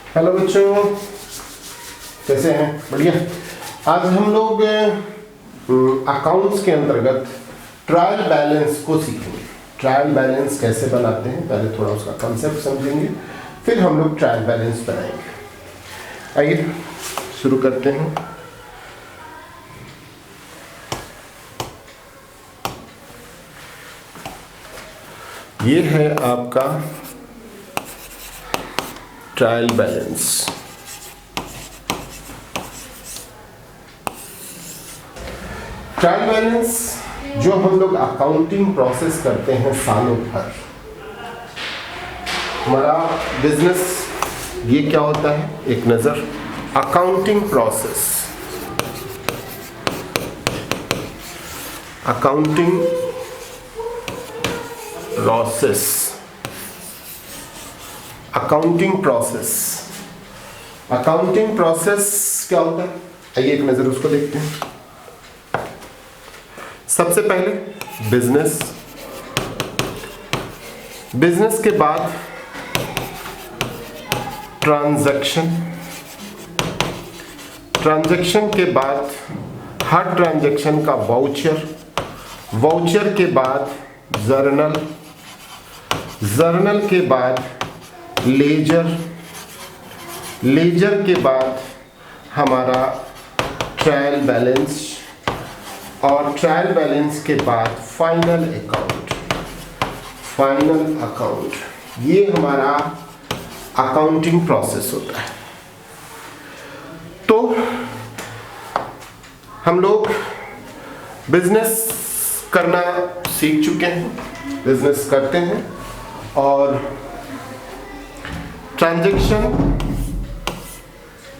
Hello बच्चों, कैसे हैं? बढ़िया। आज हम लोग अकाउंट्स के अंतर्गत ट्रायल बैलेंस को सीखेंगे। ट्रायल बैलेंस कैसे बनाते हैं, पहले थोड़ा उसका कॉन्सेप्ट समझेंगे, फिर हम लोग ट्रायल बैलेंस बनाएंगे। आइए शुरू करते हैं। ये है आपका ट्रायल बैलेंस। ट्रायल बैलेंस जो हम लोग अकाउंटिंग प्रोसेस करते हैं सालों भर। हमारा बिजनेस ये क्या होता है, एक नज़र accounting process. Accounting process, accounting process, accounting process क्या होता है? आइए एक नज़र उसको देखते हैं। सबसे पहले बिजनेस, बिजनेस के बाद ट्रांजैक्शन, ट्रांजैक्शन के बाद हर ट्रांजैक्शन का वाउचर, वाउचर के बाद जर्नल, जर्नल के बाद लेजर, लेजर के बाद हमारा ट्रायल बैलेंस, और ट्रायल बैलेंस के बाद फाइनल अकाउंट, फाइनल अकाउंट। ये हमारा अकाउंटिंग प्रोसेस होता है। तो हम लोग बिजनेस करना सीख चुके हैं, बिजनेस करते हैं, और ट्रांजैक्शन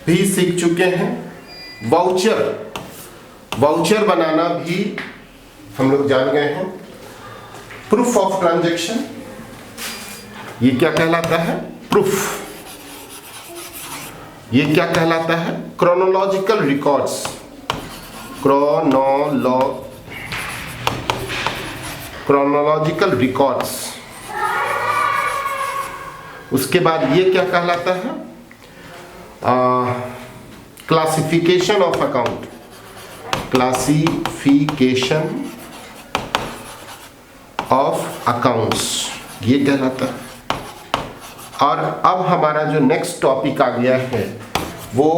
भी सीख चुके हैं। वाउचर, वाउचर बनाना भी हम लोग जान गए हैं। प्रूफ ऑफ ट्रांजैक्शन, ये क्या कहलाता है? प्रूफ। ये क्या कहलाता है? Chronological records, chronological records. उसके बाद ये क्या कहलाता है? Classification of account, classification of accounts, ये कहलाता है। और अब हमारा जो नेक्स्ट टॉपिक आ गया है वो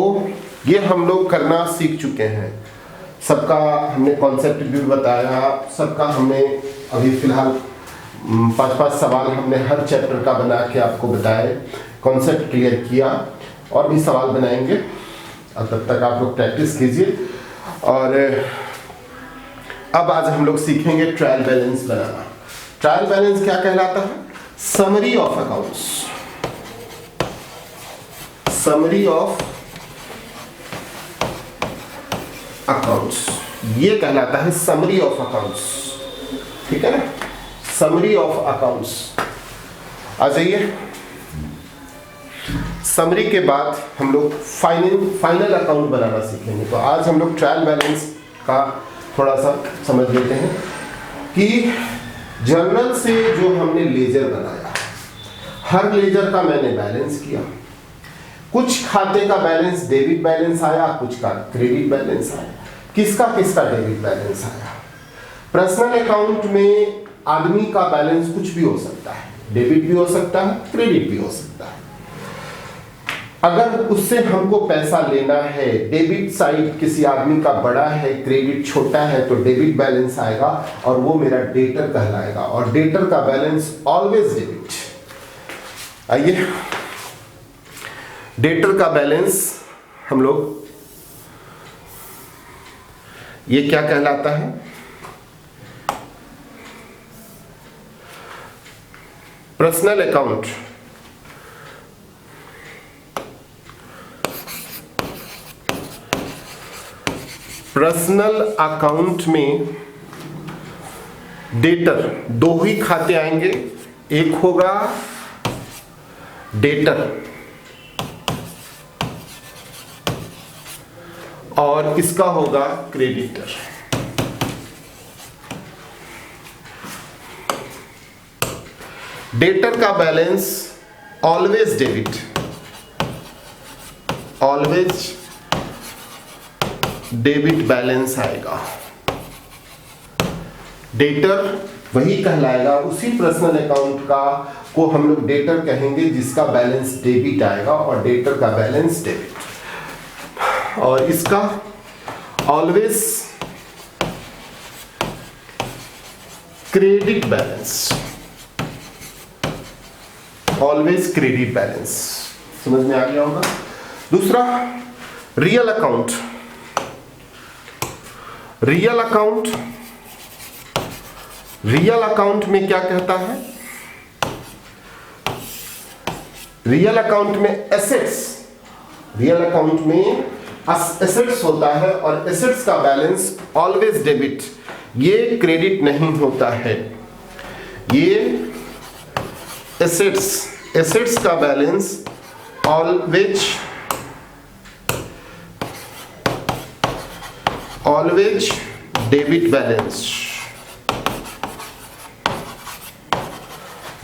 ये हम लोग करना सीख चुके हैं। सबका हमने कॉन्सेप्ट भी बताया, सबका हमने अभी फिलहाल 5-5 सवाल हमने हर चैप्टर का बना के आपको बताए, कॉन्सेप्ट क्लियर किया, और भी सवाल बनाएंगे। और तब तक आप लोग प्रैक्टिस कीजिए। और अब आज हम लोग सीखेंगे ट्रायल बैलेंस बनाना। ट्रायल बैलेंस क्या कहलाता है? Summary of accounts, summary of accounts, ये कहलाता है समरी ऑफ अकाउंट्स। ठीक है ना, समरी ऑफ अकाउंट्स। आ जाइए। समरी के बाद हम लोग फाइनल अकाउंट बनाना सीखेंगे। तो आज हम लोग ट्रायल बैलेंस का थोड़ा सा समझ लेते हैं कि जर्नल से जो हमने लेजर बनाया, हर लेजर का मैंने बैलेंस किया। कुछ खाते का बैलेंस डेबिट बैलेंस आया, कुछ का क्रेडिट बैलेंस आया। किसका किसका डेबिट बैलेंस आया? पर्सनल अकाउंट में आदमी का बैलेंस कुछ भी हो सकता है, डेबिट भी हो सकता है, क्रेडिट भी हो सकता है। अगर उससे हमको पैसा लेना है, डेबिट साइड किसी आदमी का बड़ा है, क्रेडिट छोटा है, तो डेबिट बैलेंस आएगा और वो मेरा डेटर कहलाएगा, और डेटर का बैलेंस ऑलवेज डेबिट। आइए, डेटर का बैलेंस हम लोग, ये क्या कहलाता है? पर्सनल अकाउंट, पर्सनल अकाउंट में डेटर, दो ही खाते आएंगे। एक होगा डेटर और इसका होगा क्रेडिटर। डेटर का balance always debit, always debit balance आएगा। डेटर वही कहलाएगा, उसी पर्सनल अकाउंट का को हम लोग डेटर कहेंगे जिसका बैलेंस डेबिट आएगा, और डेटर का बैलेंस डेबिट। और इसका always credit balance, always credit balance. समझ में आ गया होगा। दूसरा real account. Real account, real account में क्या कहता है? रियल अकाउंट में एसेट्स, रियल अकाउंट में एसेट्स होता है, और एसेट्स का बैलेंस ऑलवेज डेबिट, ये क्रेडिट नहीं होता है। ये एसेट्स, एसेट्स का balance always debit balance,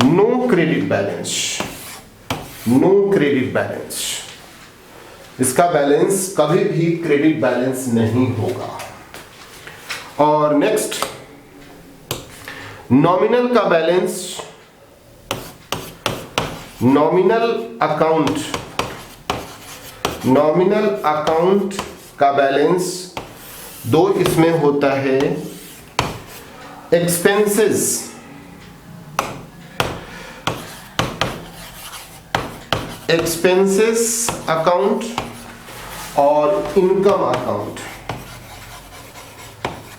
no credit balance, no credit balance. इसका बैलेंस कभी भी क्रेडिट बैलेंस नहीं होगा। और नेक्स्ट नॉमिनल का balance, nominal account, nominal account का बैलेंस दो इसमें होता है, एक्सपेंसेस, एक्सपेंसेस अकाउंट और income account,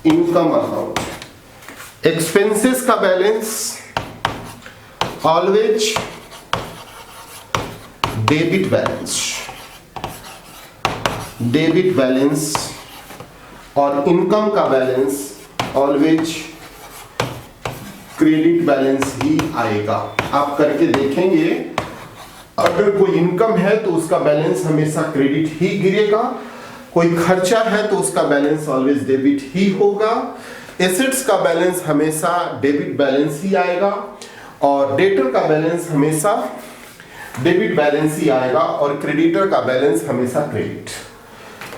income account. Expenses का balance always debit balance, debit balance, और इनकम का बैलेंस ऑलवेज क्रेडिट बैलेंस ही आएगा। आप करके देखेंगे, अगर कोई इनकम है तो उसका बैलेंस हमेशा क्रेडिट ही गिरेगा, कोई खर्चा है तो उसका बैलेंस ऑलवेज डेबिट ही होगा, एसेट्स का बैलेंस हमेशा डेबिट बैलेंस ही आएगा, और डेटर का बैलेंस हमेशा डेबिट बैलेंस ही आएगा, और क्रेडिटर का बैलेंस हमेशा क्रेडिट।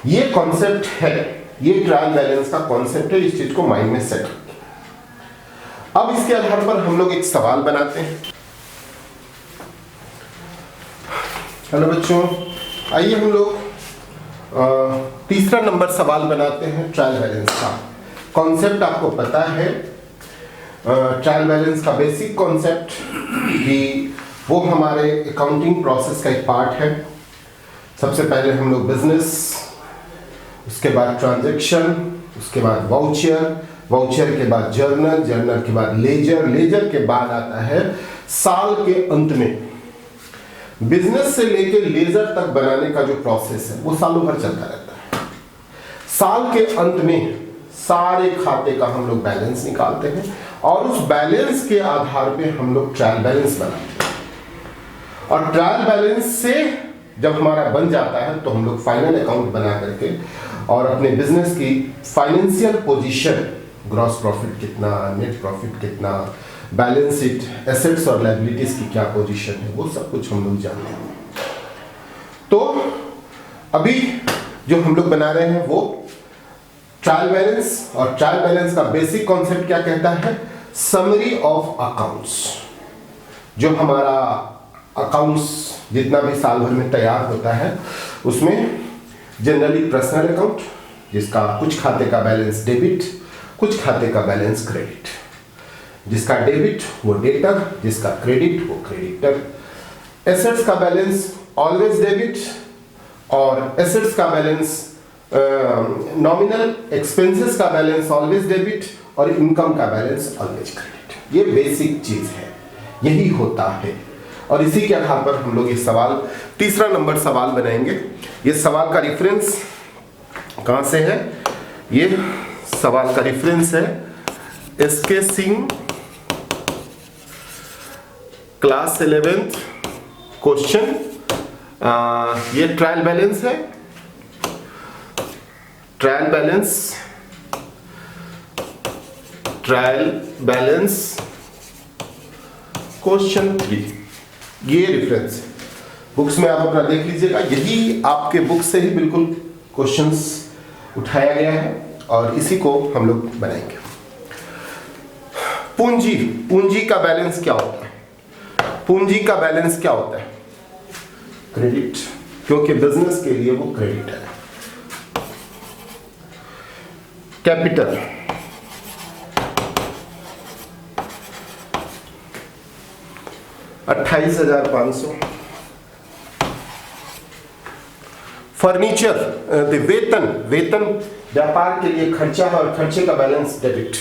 ये कॉन्सेप्ट है, ये ट्रायल बैलेंस का कॉन्सेप्ट है, इस चीज को माइंड में सेट रखिए। अब इसके आधार पर हम लोग एक सवाल बनाते हैं। हेलो बच्चों, आइए हम लोग तीसरा नंबर सवाल बनाते हैं ट्रायल बैलेंस का। कॉन्सेप्ट आपको पता है, ट्रायल बैलेंस का बेसिक कॉन्सेप्ट कि वो हमारे अकाउंटिंग प्रोसेस का एक पार्ट है। सबसे पहले हम लोग बिजनेस, उसके बाद ट्रांजैक्शन, उसके बाद वाउचर, वाउचर के बाद जर्नल, जर्नल के बाद लेजर, लेजर के बाद आता है साल के अंत में बिजनेस से लेकर लेजर तक बनाने का जो प्रोसेस है वो सालों भर चलता रहता है। साल के अंत में सारे खाते का हम लोग बैलेंस निकालते हैं, और उस बैलेंस के आधार पे हम लोग ट्रायल बैलेंस बनाते हैं, और ट्रायल बैलेंस से जब हमारा बन जाता है तो हम लोग फाइनल अकाउंट बना करके और अपने बिजनेस की फाइनेंशियल पोजीशन, ग्रॉस प्रॉफिट कितना, नेट प्रॉफिट कितना, बैलेंस शीट, एसेट्स और लायबिलिटीज की क्या पोजीशन है, वो सब कुछ हम लोग जानते हैं। तो अभी जो हम लोग बना रहे हैं वो ट्रायल बैलेंस, और ट्रायल बैलेंस का बेसिक कॉन्सेप्ट क्या कहता है? Summary of accounts. जो हमारा अकाउंट्स जितना भी साल भर में तैयार होता है उसमें जनरली पर्सनल अकाउंट, जिसका कुछ खाते का बैलेंस डेबिट, कुछ खाते का बैलेंस क्रेडिट, जिसका डेबिट वो डेटर, जिसका क्रेडिट वो क्रेडिटर। एसेट्स का बैलेंस ऑलवेज डेबिट, और एसेट्स का बैलेंस नॉमिनल, एक्सपेंसेस का बैलेंस ऑलवेज डेबिट, और इनकम का बैलेंस ऑलवेज क्रेडिट। ये बेसिक चीज है, यही होता है, और इसी के आधार पर हम लोग ये सवाल, तीसरा नंबर सवाल बनाएंगे। ये सवाल का रेफरेंस कहाँ से है? ये सवाल का रेफरेंस है S K Singh, class 11th question. ये ट्रायल बैलेंस है, trial balance, trial balance question 3, ये रेफरेंस है। बुक्स में आप अपना देख लीजिएगा, यही आपके बुक से ही बिल्कुल क्वेश्चंस उठाया गया है और इसी को हम लोग बनाएंगे। पूंजी, पूंजी का बैलेंस क्या होता है? पूंजी का बैलेंस क्या होता है? क्रेडिट, क्योंकि बिजनेस के लिए वो क्रेडिट है। कैपिटल, $28,500। फर्नीचर, वेतन, वेतन व्यापार के लिए खर्चा है और खर्चे का बैलेंस डेबिट।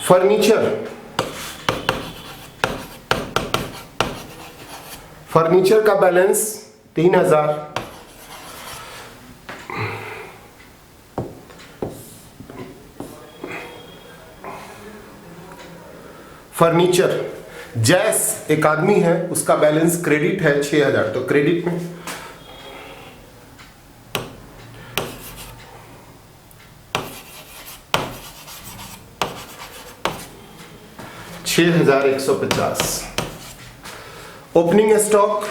फर्नीचर, फर्नीचर का बैलेंस 3,000। फर्नीचर, जैस एक आदमी है, उसका बैलेंस क्रेडिट है 6,000, तो क्रेडिट में। $6,150। Opening stock,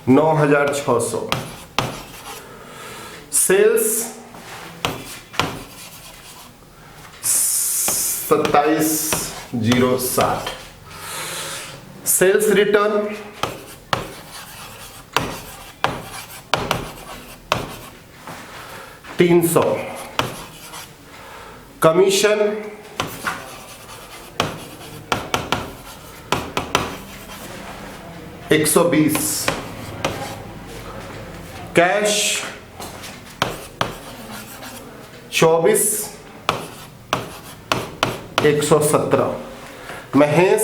$9,600। Sales 27,060। Sales return 300। Commission 120। Cash 24,117। Mahesh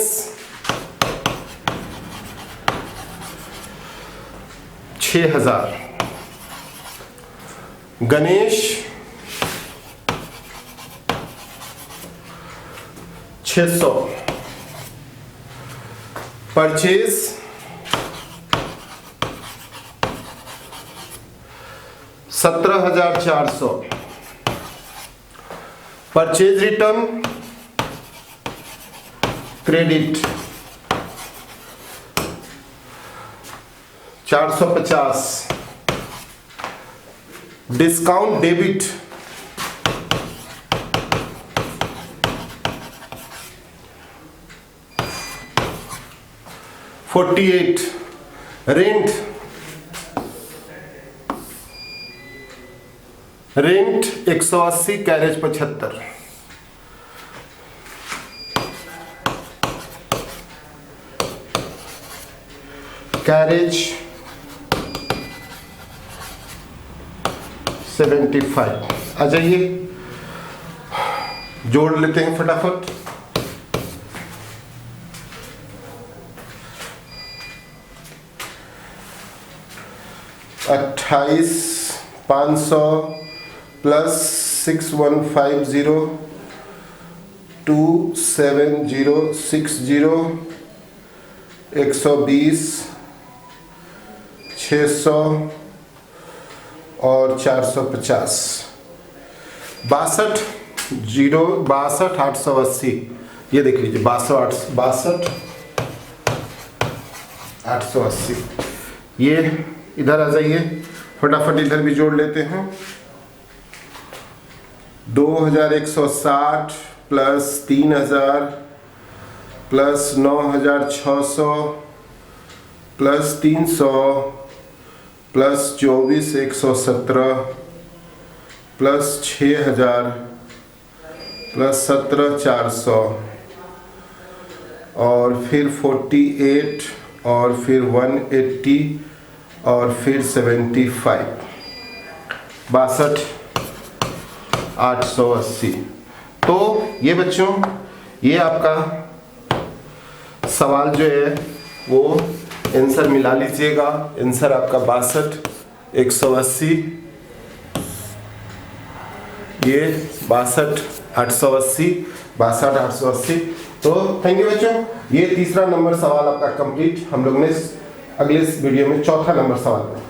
6,000। Ganesh 600। Purchase 17,400। Purchase return credit 450। Discount debit 48। Rent, rent 180। Carriage 75। Carriage 75। आ जाइए जोड़ लेते हैं फटाफट। $28,500 प्लस 6150 27060 120 600 और 450 62,880। ये देख लीजिए 62,880। ये इधर आ जाइए फटाफट, इधर भी जोड़ लेते हैं। 2,160 plus 3,000 plus 9,600 plus 300 plus 24,117 plus 6,000 plus 17,400 और फिर 48 और फिर 180 और फिर 75 62,880। तो ये बच्चों, ये आपका सवाल जो है वो आंसर मिला लीजिएगा। आंसर आपका 62,180, ये 62,880 62,880। तो थैंक यू बच्चों, ये तीसरा नंबर सवाल आपका कंप्लीट हम लोग ने अगले इस वीडियो में चौथा नंबर सवाल में।